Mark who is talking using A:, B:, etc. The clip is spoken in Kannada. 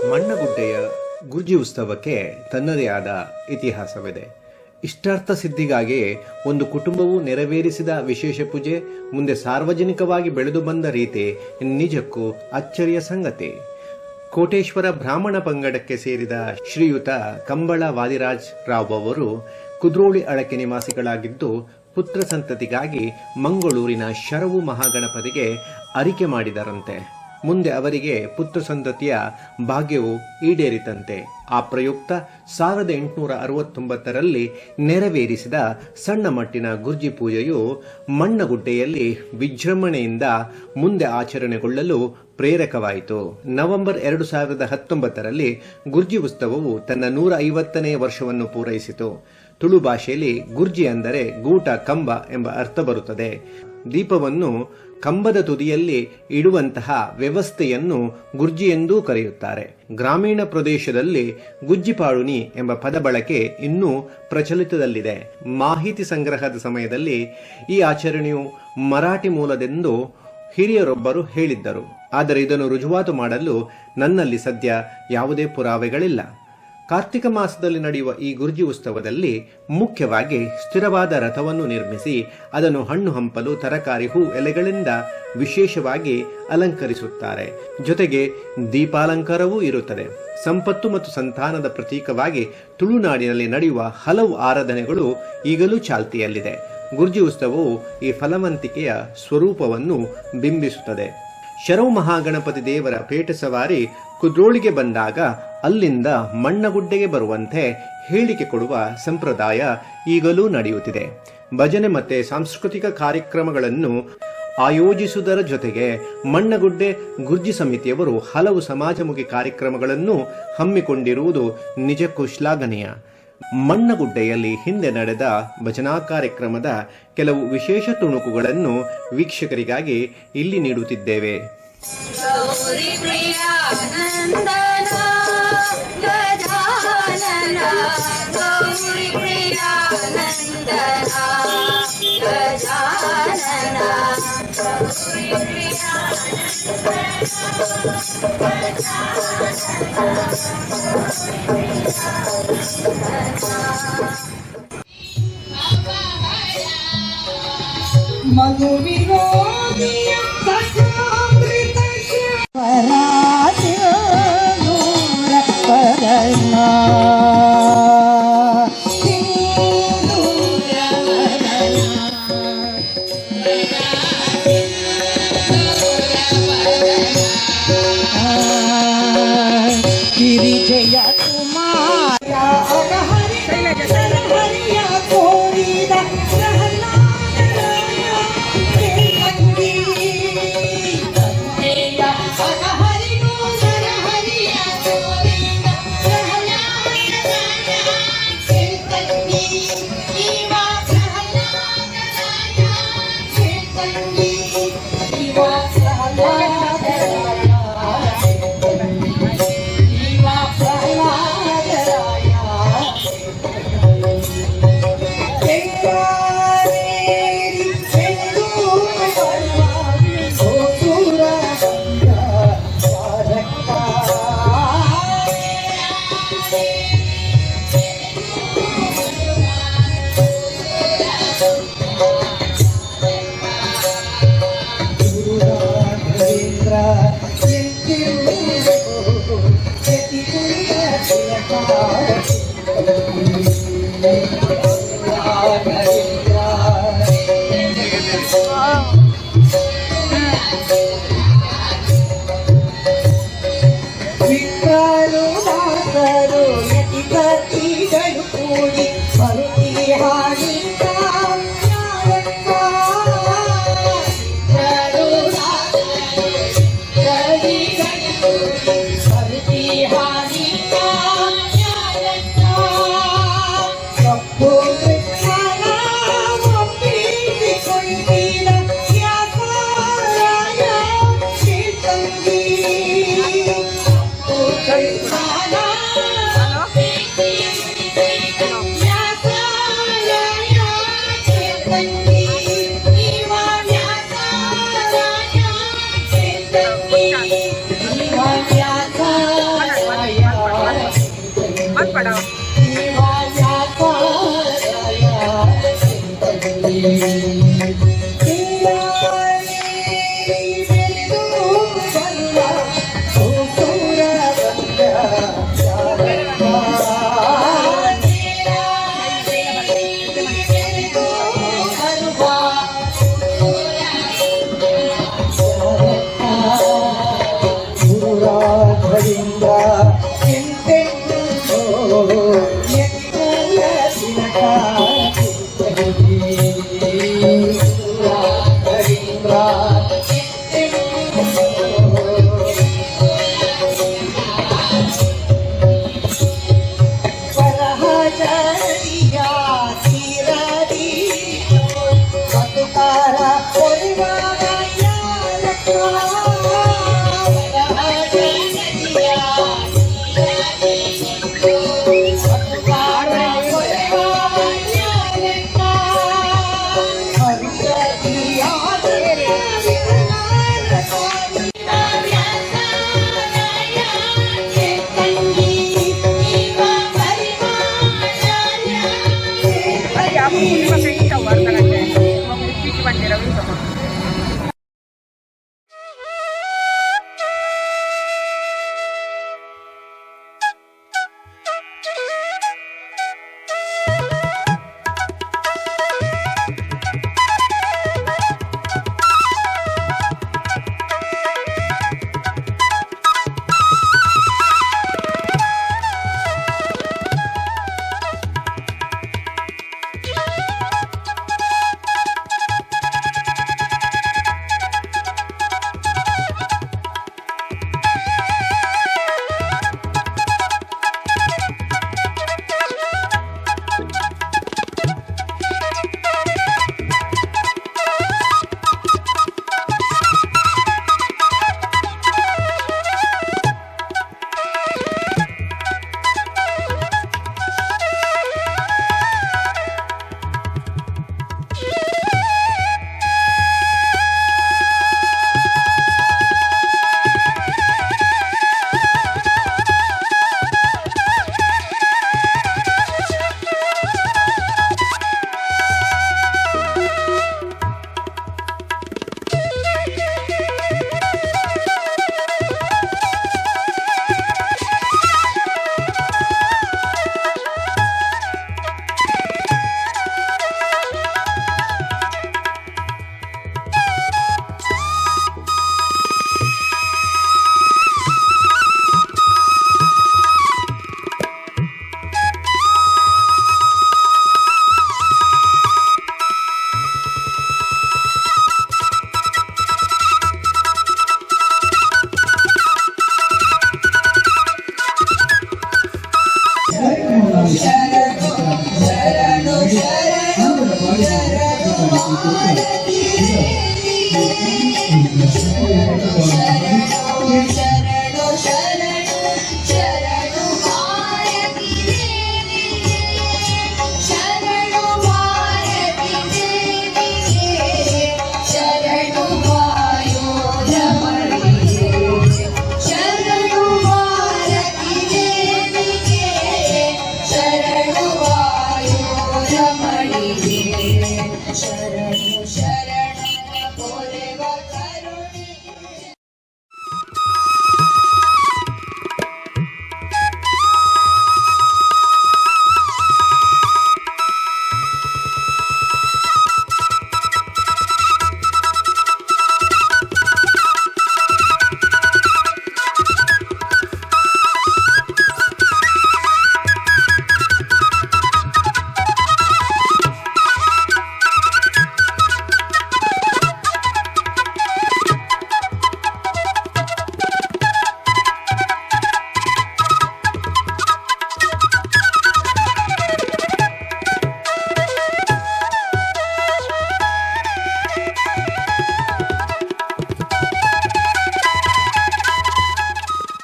A: ಮಣ್ಣಗುಡ್ಡೆಯ ಗುರ್ಜಿ ಉತ್ಸವಕ್ಕೆ ತನ್ನದೇ ಆದ ಇತಿಹಾಸವಿದೆ. ಇಷ್ಟಾರ್ಥ ಸಿದ್ಧಿಗಾಗಿಯೇ ಒಂದು ಕುಟುಂಬವು ನೆರವೇರಿಸಿದ ವಿಶೇಷ ಪೂಜೆ ಮುಂದೆ ಸಾರ್ವಜನಿಕವಾಗಿ ಬೆಳೆದು ಬಂದ ರೀತಿ ನಿಜಕ್ಕೂ ಅಚ್ಚರಿಯ ಸಂಗತಿ. ಕೋಟೇಶ್ವರ ಬ್ರಾಹ್ಮಣ ಪಂಗಡಕ್ಕೆ ಸೇರಿದ ಶ್ರೀಯುತ ಕಂಬಳ ವಾದಿರಾಜ್ ರಾವ್ ಅವರು ಕುದ್ರೋಳಿ ಅಳಕೆ ನಿವಾಸಿಗಳಾಗಿದ್ದು, ಪುತ್ರ ಸಂತತಿಗಾಗಿ ಮಂಗಳೂರಿನ ಶರವು ಮಹಾಗಣಪತಿಗೆ ಅರಿಕೆ ಮಾಡಿದರಂತೆ. ಮುಂದೆ ಅವರಿಗೆ ಪುತ್ರ ಸಂತತಿಯ ಭಾಗ್ಯವು ಈಡೇರಿತಂತೆ. ಆ ಪ್ರಯುಕ್ತ 1869ರಲ್ಲಿ ನೆರವೇರಿಸಿದ ಸಣ್ಣ ಮಟ್ಟಿನ ಗುರ್ಜಿ ಪೂಜೆಯು ಮಣ್ಣಗುಡ್ಡೆಯಲ್ಲಿ ವಿಜೃಂಭಣೆಯಿಂದ ಮುಂದೆ ಆಚರಣೆಗೊಳ್ಳಲು ಪ್ರೇರಕವಾಯಿತು. ನವೆಂಬರ್ 2019ರಲ್ಲಿ ಗುರ್ಜಿ ಉತ್ಸವವು ತನ್ನ 150ನೇ ವರ್ಷವನ್ನು ಪೂರೈಸಿತು. ತುಳು ಭಾಷೆಯಲ್ಲಿ ಗುರ್ಜಿ ಅಂದರೆ ಗೂಟ ಕಂಬ ಎಂಬ ಅರ್ಥ ಬರುತ್ತದೆ. ದೀಪವನ್ನು ಕಂಬದ ತುದಿಯಲ್ಲಿ ಇಡುವಂತಹ ವ್ಯವಸ್ಥೆಯನ್ನು ಗುರ್ಜಿ ಎಂದೂ ಕರೆಯುತ್ತಾರೆ. ಗ್ರಾಮೀಣ ಪ್ರದೇಶದಲ್ಲಿ ಗುಜ್ಜಿಪಾಳುನಿ ಎಂಬ ಪದ ಬಳಕೆ ಇನ್ನೂ ಪ್ರಚಲಿತದಲ್ಲಿದೆ. ಮಾಹಿತಿ ಸಂಗ್ರಹದ ಸಮಯದಲ್ಲಿ ಈ ಆಚರಣೆಯು ಮರಾಠಿ ಮೂಲದೆಂದು ಹಿರಿಯರೊಬ್ಬರು ಹೇಳಿದ್ದರು. ಆದರೆ ಇದನ್ನು ರುಜುವಾತು ಮಾಡಲು ನನ್ನಲ್ಲಿ ಸದ್ಯ ಯಾವುದೇ ಪುರಾವೆಗಳಿಲ್ಲ. ಕಾರ್ತಿಕ ಮಾಸದಲ್ಲಿ ನಡೆಯುವ ಈ ಗುರ್ಜಿ ಉತ್ಸವದಲ್ಲಿ ಮುಖ್ಯವಾಗಿ ಸ್ಥಿರವಾದ ರಥವನ್ನು ನಿರ್ಮಿಸಿ ಅದನ್ನು ಹಣ್ಣು ಹಂಪಲು, ತರಕಾರಿ, ಹೂ ಎಲೆಗಳಿಂದ ವಿಶೇಷವಾಗಿ ಅಲಂಕರಿಸುತ್ತಾರೆ. ಜೊತೆಗೆ ದೀಪಾಲಂಕಾರವೂ ಇರುತ್ತದೆ. ಸಂಪತ್ತು ಮತ್ತು ಸಂತಾನದ ಪ್ರತೀಕವಾಗಿ ತುಳುನಾಡಿನಲ್ಲಿ ನಡೆಯುವ ಹಲವು ಆರಾಧನೆಗಳು ಈಗಲೂ ಚಾಲ್ತಿಯಲ್ಲಿದೆ. ಗುರ್ಜಿ ಉತ್ಸವವು ಈ ಫಲವಂತಿಕೆಯ ಸ್ವರೂಪವನ್ನು ಬಿಂಬಿಸುತ್ತದೆ. ಶರವು ಮಹಾಗಣಪತಿ ದೇವರ ಪೇಟ ಸವಾರಿ ಕುದ್ರೋಳಿಗೆ ಬಂದಾಗ ಅಲ್ಲಿಂದ ಮಣ್ಣಗುಡ್ಡೆಗೆ ಬರುವಂತೆ ಹೇಳಿಕೆ ಕೊಡುವ ಸಂಪ್ರದಾಯ ಈಗಲೂ ನಡೆಯುತ್ತಿದೆ. ಭಜನೆ ಮತ್ತೆ ಸಾಂಸ್ಕೃತಿಕ ಕಾರ್ಯಕ್ರಮಗಳನ್ನು ಆಯೋಜಿಸುವುದರ ಜೊತೆಗೆ ಮಣ್ಣಗುಡ್ಡೆ ಗುರ್ಜಿ ಸಮಿತಿಯವರು ಹಲವು ಸಮಾಜಮುಖಿ ಕಾರ್ಯಕ್ರಮಗಳನ್ನು ಹಮ್ಮಿಕೊಂಡಿರುವುದು ನಿಜಕ್ಕೂ ಶ್ಲಾಘನೀಯ. ಮಣ್ಣಗುಡ್ಡೆಯಲ್ಲಿ ಹಿಂದೆ ನಡೆದ ಭಜನಾ ಕಾರ್ಯಕ್ರಮದ ಕೆಲವು ವಿಶೇಷ ತುಣುಕುಗಳನ್ನು ವೀಕ್ಷಕರಿಗಾಗಿ ಇಲ್ಲಿ ನೀಡುತ್ತಿದ್ದೇವೆ.
B: ಮಗುವಿರೋದಿಯ ಸಕಾಮೃತ ಪರಾಸಿರ ನೂರ ಪರನ ಗಿರಿಜಯ ಕುಮಾರ ಹರಿಯ ಕೋರಿದ ಿ